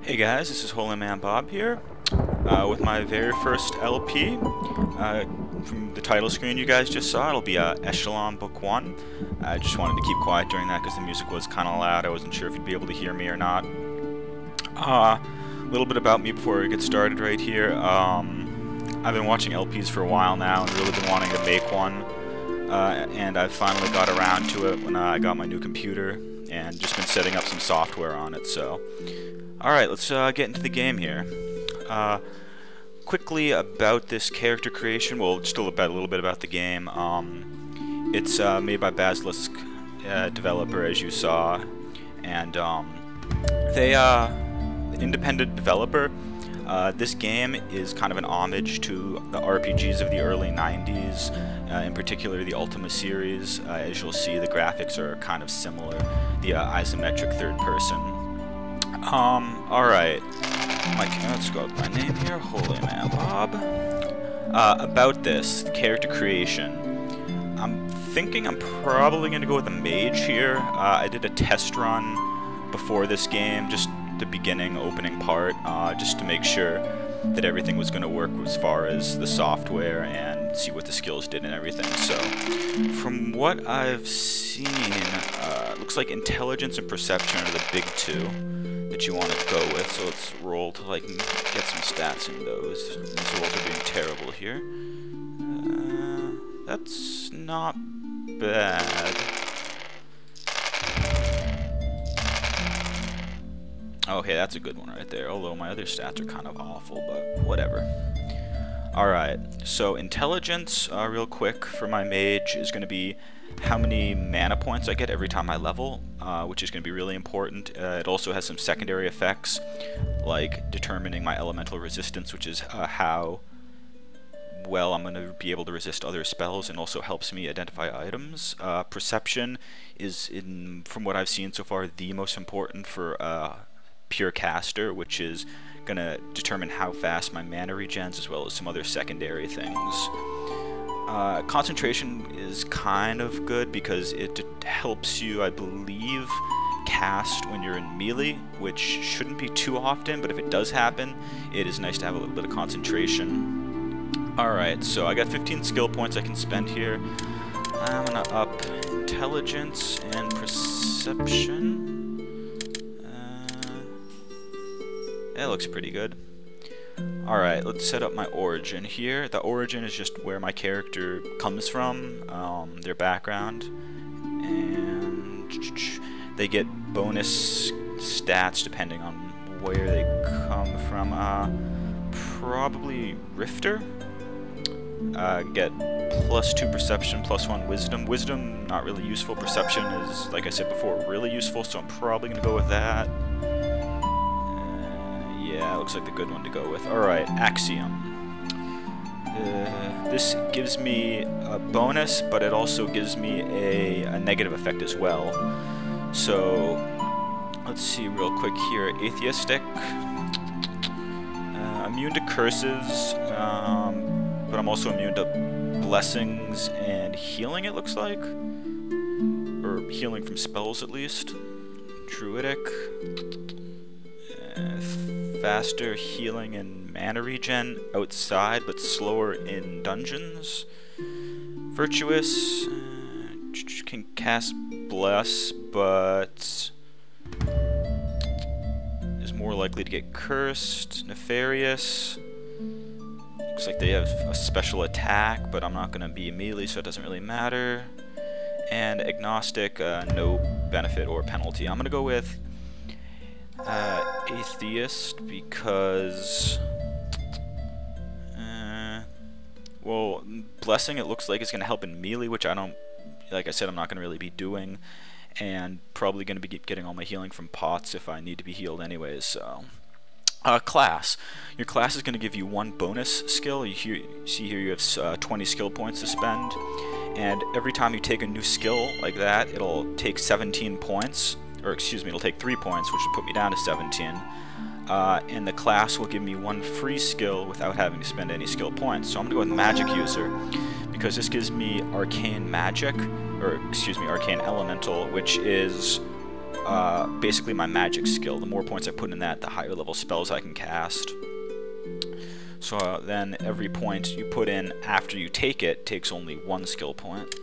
Hey guys, this is Holy Man Bob here with my very first LP. From the title screen you guys just saw, it'll be Eschalon Book 1. I just wanted to keep quiet during that because the music was kind of loud. I wasn't sure if you'd be able to hear me or not. A little bit about me before we get started right here. I've been watching LPs for a while now and really been wanting to make one. And I finally got around to it when I got my new computer and just been setting up some software on it. So, alright, let's get into the game here. Quickly about this character creation, well, just a little bit about the game. It's made by Basilisk developer, as you saw, and they independent developer. This game is kind of an homage to the RPGs of the early 90s, in particular the Ultima series. As you'll see, the graphics are kind of similar, the isometric third person. Alright. Let's go with my name here, Holy Man Bob. About this, character creation. I'm thinking I'm probably going to go with a mage here. I did a test run before this game, just the beginning, opening part, just to make sure that everything was going to work as far as the software and see what the skills did and everything. So, from what I've seen, it looks like intelligence and perception are the big two that you want to go with. So let's roll to get some stats in those. These rolls are being terrible here. That's not bad. Okay, that's a good one right there, although my other stats are kind of awful, but whatever. Alright, so intelligence, real quick, for my mage is going to be how many mana points I get every time I level, which is going to be really important. It also has some secondary effects, like determining my elemental resistance, which is how well I'm going to be able to resist other spells, and also helps me identify items. Perception is, from what I've seen so far, the most important for pure caster, which is going to determine how fast my mana regens, as well as some other secondary things. Concentration is kind of good because it helps you, I believe, cast when you're in melee, which shouldn't be too often, but if it does happen, it is nice to have a little bit of concentration. Alright, so I got 15 skill points I can spend here. I'm gonna up intelligence and perception. It looks pretty good. Alright, let's set up my origin here. The origin is just where my character comes from, their background, and they get bonus stats depending on where they come from. Probably Rifter. Get +2 perception, +1 wisdom. Wisdom, not really useful. Perception is, like I said before, really useful, so I'm probably going to go with that. Yeah, looks like the good one to go with. Alright, Axiom. This gives me a bonus, but it also gives me a negative effect as well. So, let's see real quick here. Atheistic. Immune to curses, but I'm also immune to blessings and healing, it looks like. Or healing from spells, at least. Druidic. Faster healing and mana regen outside, but slower in dungeons. Virtuous, can cast Bless, but is more likely to get cursed. Nefarious, looks like they have a special attack, but I'm not going to be melee, so it doesn't really matter. And Agnostic, no benefit or penalty. I'm going to go with Atheist because, well, Blessing, it looks like it's going to help in melee, which I don't, like I said, I'm not going to really be doing, and probably going to be getting all my healing from pots if I need to be healed anyways, so. Class. Your class is going to give you 1 bonus skill. You see here you have 20 skill points to spend, and every time you take a new skill like that, it'll take 17 points. Or excuse me, it'll take 3 points, which will put me down to 17. And the class will give me 1 free skill without having to spend any skill points. So I'm going to go with Magic User, because this gives me Arcane Magic, or excuse me, Arcane Elemental, which is basically my magic skill. The more points I put in that, the higher level spells I can cast. So then every point you put in after you take it takes only 1 skill point.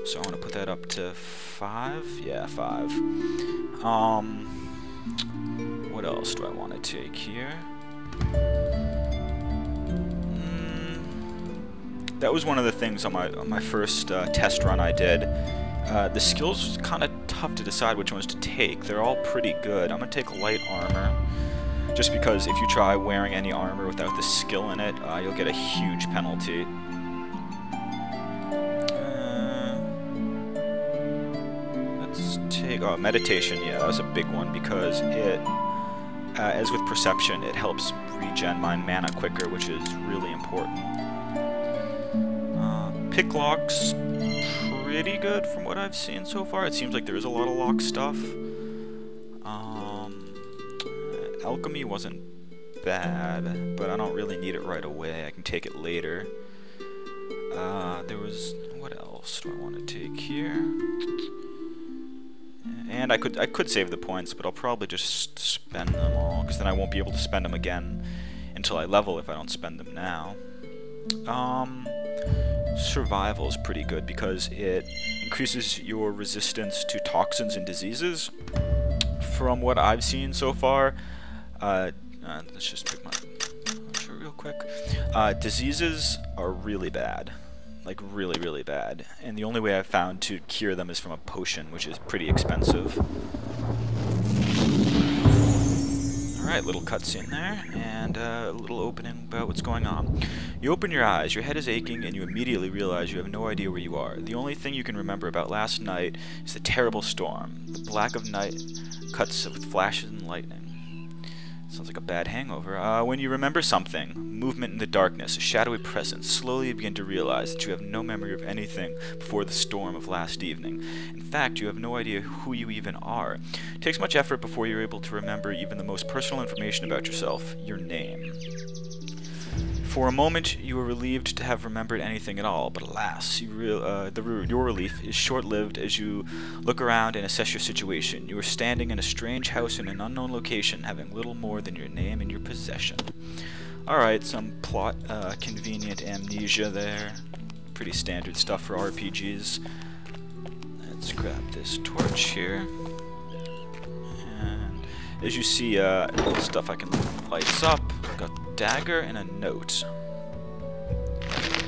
So I want to put that up to 5. Yeah, 5. What else do I want to take here? That was one of the things on my first test run I did. The skills was kind of tough to decide which ones to take. They're all pretty good. I'm going to take light armor, just because if you try wearing any armor without the skill in it, you'll get a huge penalty. Let's take... Oh, meditation, yeah, that was a big one, because it, as with perception, it helps regen my mana quicker, which is really important. Pick locks, pretty good from what I've seen so far. It seems like there is a lot of lock stuff. Alchemy wasn't bad, but I don't really need it right away. I can take it later. There was... what else do I want to take here? And I could save the points, but I'll probably just spend them all, because then I won't be able to spend them again until I level if I don't spend them now. Survival is pretty good because it increases your resistance to toxins and diseases. From what I've seen so far, let's just pick my picture real quick. Diseases are really bad, like really, really bad, and the only way I've found to cure them is from a potion, which is pretty expensive. Alright, little cutscene there, and a little opening about what's going on. You open your eyes, your head is aching, and you immediately realize you have no idea where you are. The only thing you can remember about last night is the terrible storm. The black of night cuts with flashes and lightning. Sounds like a bad hangover. When you remember something, movement in the darkness, a shadowy presence, slowly you begin to realize that you have no memory of anything before the storm of last evening. In fact, you have no idea who you even are. It takes much effort before you're able to remember even the most personal information about yourself, your name. For a moment, you are relieved to have remembered anything at all, but alas, your relief is short-lived as you look around and assess your situation. You are standing in a strange house in an unknown location, having little more than your name in your possession. Alright, some plot, convenient amnesia there. Pretty standard stuff for RPGs. Let's grab this torch here. And as you see, stuff I can lights up. Got a dagger and a note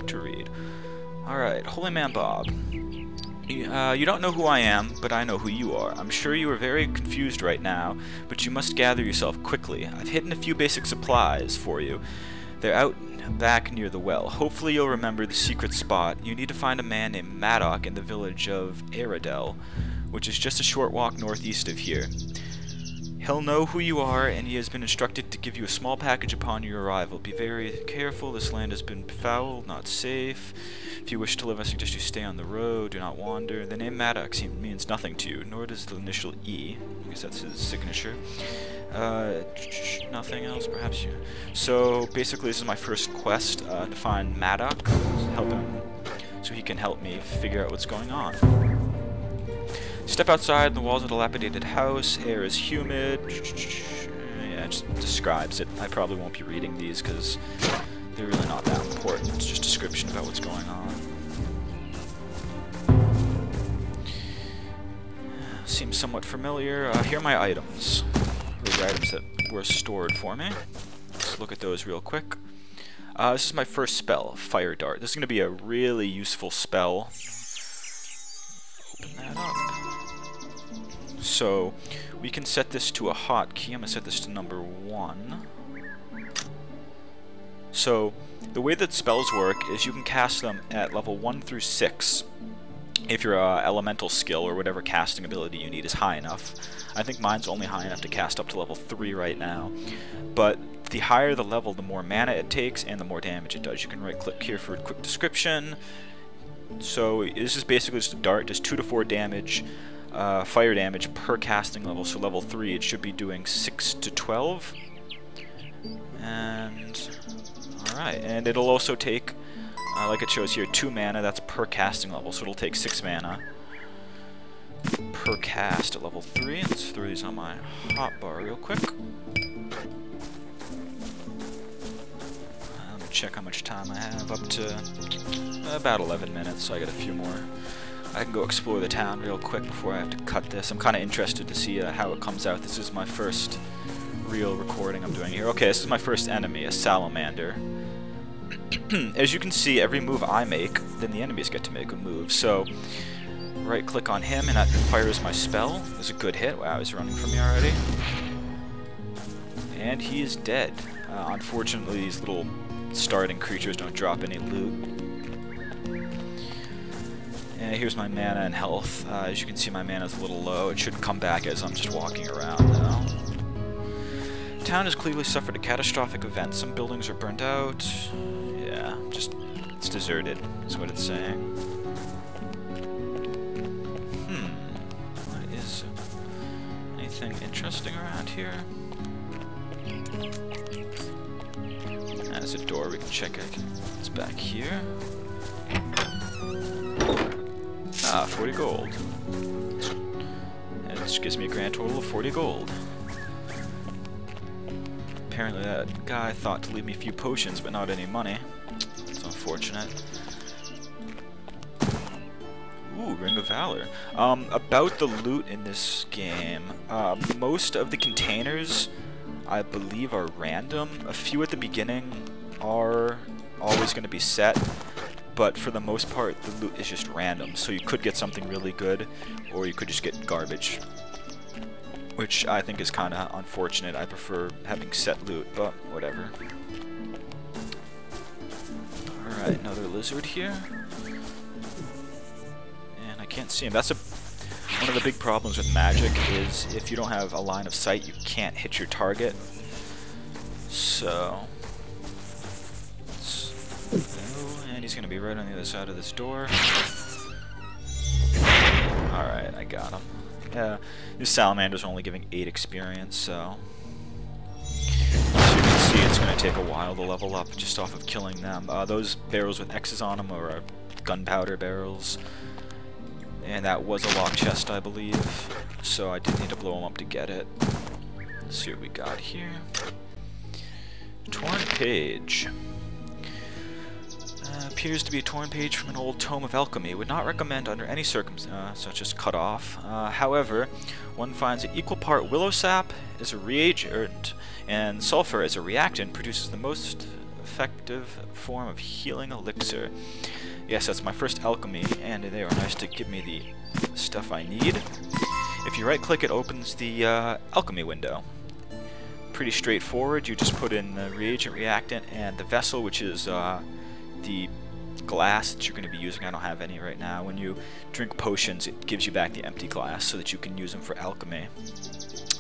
to read. Alright, Holy Man Bob. You don't know who I am, but I know who you are. I'm sure you are very confused right now, but you must gather yourself quickly. I've hidden a few basic supplies for you. They're out back near the well. Hopefully you'll remember the secret spot. You need to find a man named Maddock in the village of Aradel, which is just a short walk northeast of here. He'll know who you are, and he has been instructed to give you a small package upon your arrival. Be very careful, this land has been foul, not safe. If you wish to live, I suggest you stay on the road, do not wander. The name Maddox means nothing to you, nor does the initial E. I guess that's his signature. Nothing else, perhaps you... So, basically this is my first quest, to find Maddox, help him, so he can help me figure out what's going on. Step outside, the walls of a dilapidated house, air is humid. Yeah, it just describes it. I probably won't be reading these because they're really not that important. It's just description about what's going on. Seems somewhat familiar. Here are my items. The items that were stored for me. Let's look at those real quick. This is my first spell, Fire Dart. This is going to be a really useful spell. Open that up. So, we can set this to a hotkey. I'm going to set this to number 1. So, the way that spells work is you can cast them at level 1 through 6 if your elemental skill or whatever casting ability you need is high enough. I think mine's only high enough to cast up to level 3 right now. But the higher the level, the more mana it takes and the more damage it does. You can right-click here for a quick description. So, this is basically just a dart, does 2 to 4 damage. Fire damage per casting level, so level 3 it should be doing 6 to 12. And alright, and it'll also take, like it shows here, 2 mana, that's per casting level, so it'll take 6 mana per per cast at level 3. Let's throw these on my hotbar real quick. Check how much time I have, up to about 11 minutes, so I got a few more. I can go explore the town real quick before I have to cut this. I'm kind of interested to see how it comes out. This is my first real recording I'm doing here. Okay, this is my first enemy, a salamander. As you can see, every move I make, then the enemies get to make a move. So, right click on him and that fires my spell. It was a good hit. Wow, he's running from me already. And he is dead. Unfortunately, these little starting creatures don't drop any loot. And here's my mana and health. As you can see, my mana is a little low. It should come back as I'm just walking around now. Town has clearly suffered a catastrophic event. Some buildings are burnt out. Yeah, just it's deserted, is what it's saying. What is anything interesting around here? There's a door we can check it. It's back here. Ah, 40 gold. And it just gives me a grand total of 40 gold. Apparently that guy thought to leave me a few potions, but not any money. It's unfortunate. Ooh, Ring of Valor. About the loot in this game, most of the containers I believe are random. A few at the beginning are always going to be set, but for the most part the loot is just random, so you could get something really good or you could just get garbage, which I think is kind of unfortunate. I prefer having set loot, but whatever. Alright, another lizard here, and I can't see him. That's one of the big problems with magic is if you don't have a line of sight, you can't hit your target. So, and he's going to be right on the other side of this door. Alright, I got him. Yeah, this salamander's only giving 8 experience, so as you can see, it's going to take a while to level up just off of killing them. Those barrels with X's on them are gunpowder barrels. And that was a lock chest, I believe, so I did need to blow him up to get it. Let's see what we got here. Torn page. Appears to be a torn page from an old tome of alchemy. Would not recommend under any circumstance, such as cut off. However, one finds that equal part willow sap is a reagent and sulfur as a reactant produces the most effective form of healing elixir. Yes, that's my first alchemy, and they are nice to give me the stuff I need. If you right-click, it opens the alchemy window. Pretty straightforward. You just put in the reagent, reactant, and the vessel, which is the glass that you're going to be using. I don't have any right now. When you drink potions, it gives you back the empty glass so that you can use them for alchemy.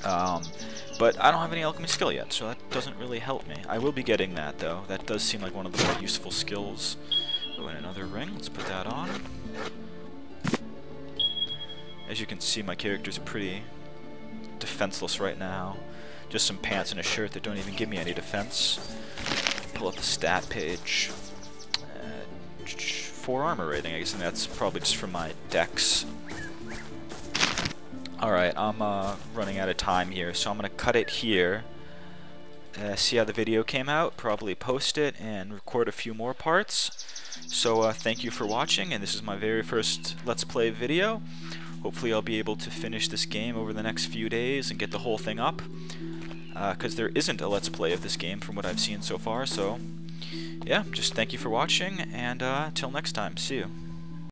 But I don't have any alchemy skill yet, so that doesn't really help me. I will be getting that, though. That does seem like one of the more useful skills. Oh, and another ring. Let's put that on. As you can see, my character's pretty defenseless right now. Just some pants and a shirt that don't even give me any defense. Pull up the stat page. 4 armor rating, I guess, and that's probably just from my dex. Alright, I'm running out of time here, so I'm going to cut it here. See how the video came out, probably post it, and record a few more parts. So thank you for watching, and this is my very first Let's Play video. Hopefully I'll be able to finish this game over the next few days and get the whole thing up. Because there isn't a Let's Play of this game from what I've seen so far, so yeah, just thank you for watching, and till next time, see you.